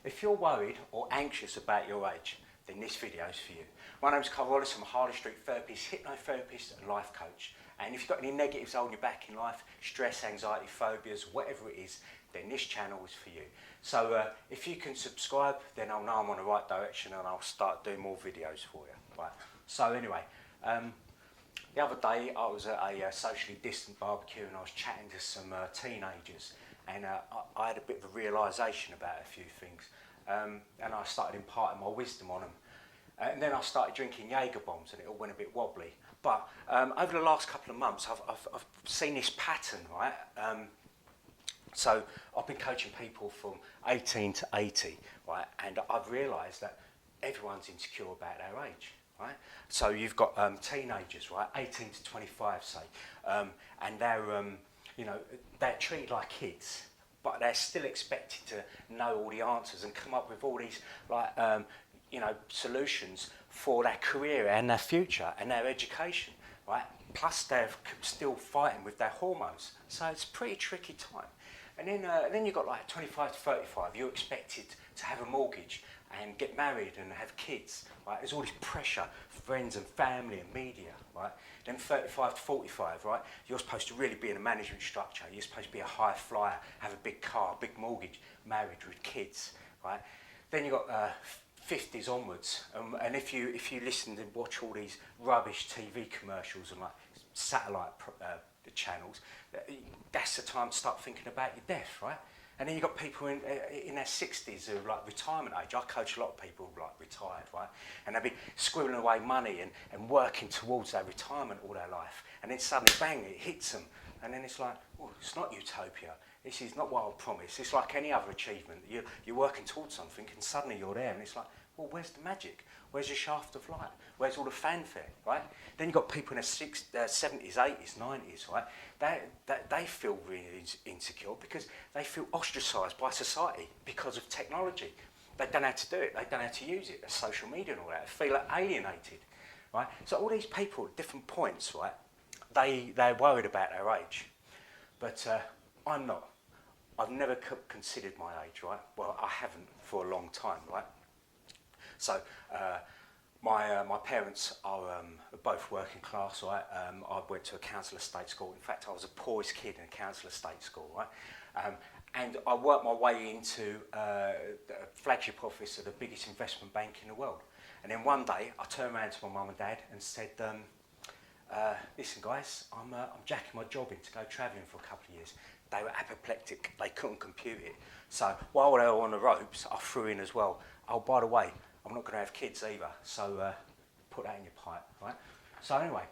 If you're worried or anxious about your age, then this video is for you. My name is Karl-Rollison, I'm a Harley Street therapist, hypnotherapist and life coach. And if you've got any negatives holding you back in life, stress, anxiety, phobias, whatever it is, then this channel is for you. So if you can subscribe, then I'll know I'm on the right direction and I'll start doing more videos for you. Right. So anyway, the other day I was at a socially distant barbecue and I was chatting to some teenagers, and I had a bit of a realisation about a few things, and I started imparting my wisdom on them. And then I started drinking Jaeger bombs and it all went a bit wobbly. But over the last couple of months I've seen this pattern, right? So I've been coaching people from 18 to 80, right? And I've realised that everyone's insecure about their age, right? So you've got teenagers, right? 18 to 25, say, and they're, they're treated like kids, but they're still expected to know all the answers and come up with all these, like, solutions for their career and their future and their education, right? Plus they're still fighting with their hormones. So it's a pretty tricky time. And then you've got like 25 to 35, you're expected to have a mortgage and get married and have kids, right? There's all this pressure, friends and family and media, right? Then 35 to 45, right? You're supposed to really be in a management structure. You're supposed to be a high flyer, have a big car, big mortgage, married with kids, right? Then you've got 50s onwards, and if you listen and watch all these rubbish TV commercials and like satellite channels, that's the time to start thinking about your death, right? And then you've got people in their 60s who are like retirement age. I coach a lot of people who are like retired, right? And they've been squirreling away money and working towards their retirement all their life. And then suddenly, bang, it hits them. And then it's like, oh, it's not utopia. This is not what I promised. It's like any other achievement. You're working towards something and suddenly you're there and it's like, well, where's the magic? Where's your shaft of light? Where's all the fanfare, right? Then you've got people in their 70s, 80s, 90s, right? They feel really insecure because they feel ostracised by society because of technology. They don't know how to do it. They don't know how to use it. Social media and all that. They feel alienated, right? So all these people at different points, right? They're worried about their age. But I'm not. I've never considered my age, right? Well, I haven't for a long time, right? So my parents are both working class, right? I went to a council estate school. In fact, I was the poorest kid in a council estate school, right? And I worked my way into the flagship office of the biggest investment bank in the world. And then one day, I turned around to my mum and dad and said, listen guys, I'm jacking my job in to go travelling for a couple of years. They were apoplectic, they couldn't compute it. So while they were on the ropes, I threw in as well, oh, by the way, I'm not going to have kids either, so put that in your pipe, right? So anyway,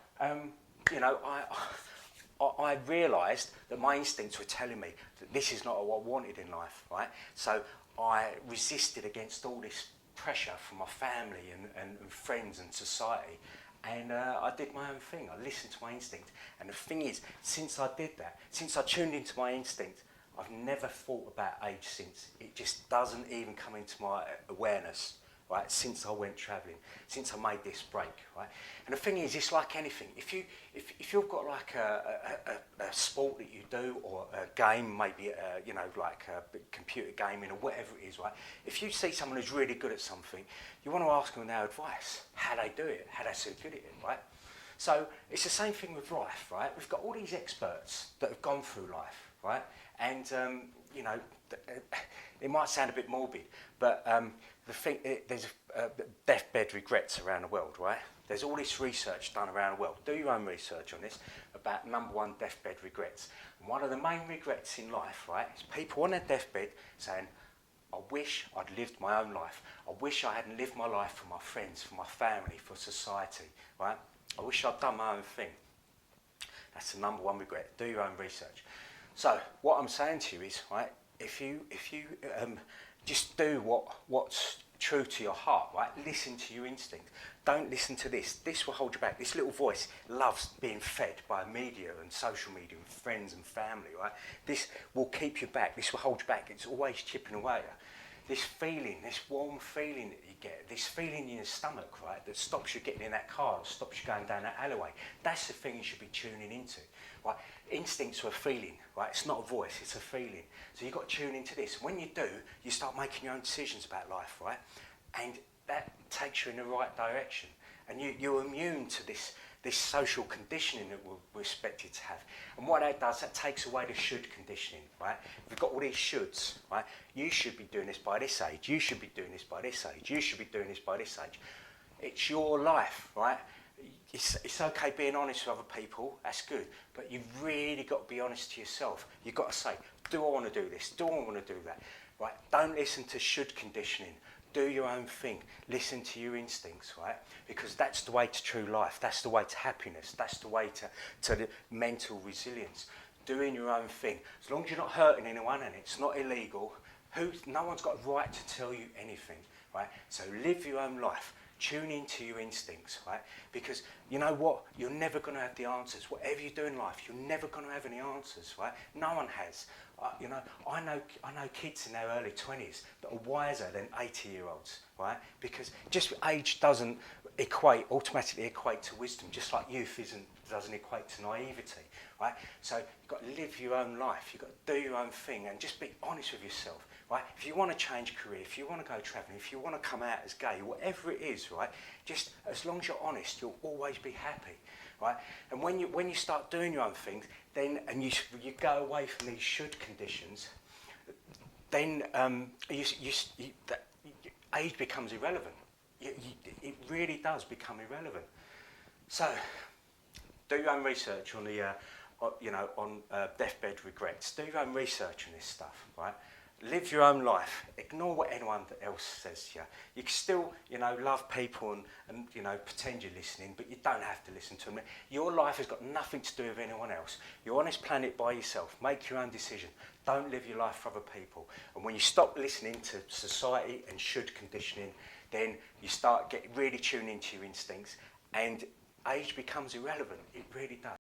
I realised that my instincts were telling me that this is not what I wanted in life, right? So I resisted against all this pressure from my family and friends and society, and I did my own thing. I listened to my instinct, and the thing is, since I did that, since I tuned into my instinct, I've never thought about age since. It just doesn't even come into my awareness, right? Since I went travelling, since I made this break, right? And the thing is, it's like anything. If you've got like a sport that you do, or a game, maybe like a computer gaming or whatever it is, right? If you see someone who's really good at something, you want to ask them their advice, how they do it, how they're so good at it, right? So it's the same thing with life, right? We've got all these experts that have gone through life, right? And it might sound a bit morbid, but there's deathbed regrets around the world, right? There's all this research done around the world. Do your own research on this about #1 deathbed regrets. And one of the main regrets in life, right, is people on their deathbed saying, I wish I'd lived my own life. I wish I hadn't lived my life for my friends, for my family, for society, right? I wish I'd done my own thing. That's the #1 regret. Do your own research. So what I'm saying to you is, right, if you just do what's true to your heart, right? Listen to your instinct. Don't listen to this. This will hold you back. This little voice loves being fed by media and social media and friends and family, right? This will keep you back. This will hold you back. It's always chipping away at you. this feeling, this warm feeling that you get, this feeling in your stomach, right, that stops you getting in that car, that stops you going down that alleyway. That's the thing you should be tuning into, right? Instincts are a feeling, right? It's not a voice, it's a feeling. So you've got to tune into this. When you do, you start making your own decisions about life, right? And that takes you in the right direction. And you're immune to this social conditioning that we're expected to have. And what that does, that takes away the should conditioning, right? We've got all these shoulds, right? You should be doing this by this age. You should be doing this by this age. You should be doing this by this age. It's your life, right? It's okay being honest with other people, that's good, but you've really got to be honest to yourself. You've got to say, do I want to do this? Do I want to do that? Right? Don't listen to should conditioning. Do your own thing. Listen to your instincts, right? Because that's the way to true life. That's the way to happiness. That's the way to the mental resilience. Doing your own thing. As long as you're not hurting anyone and it's not illegal, no one's got a right to tell you anything, right? So live your own life. Tune into your instincts, right? Because you know what? You're never going to have the answers. Whatever you do in life, you're never going to have any answers, right? No one has. You know, I know kids in their early 20s that are wiser than 80-year-olds, right? Because just age doesn't automatically equate to wisdom, just like youth doesn't equate to naivety, right? So you've got to live your own life. You've got to do your own thing and just be honest with yourself, right? If you want to change career, if you want to go travelling, if you want to come out as gay, whatever it is, right? Just as long as you're honest, you'll always be happy, right? And when you start doing your own things, then you go away from these should conditions, then age becomes irrelevant. It really does become irrelevant. So, do your own research on the, on deathbed regrets. Do your own research on this stuff, right? Live your own life. Ignore what anyone else says to you. You can still, love people and pretend you're listening, but you don't have to listen to them. Your life has got nothing to do with anyone else. You're on this planet by yourself. Make your own decision. Don't live your life for other people. And when you stop listening to society and should conditioning, then you start really tuning into your instincts, and age becomes irrelevant. It really does.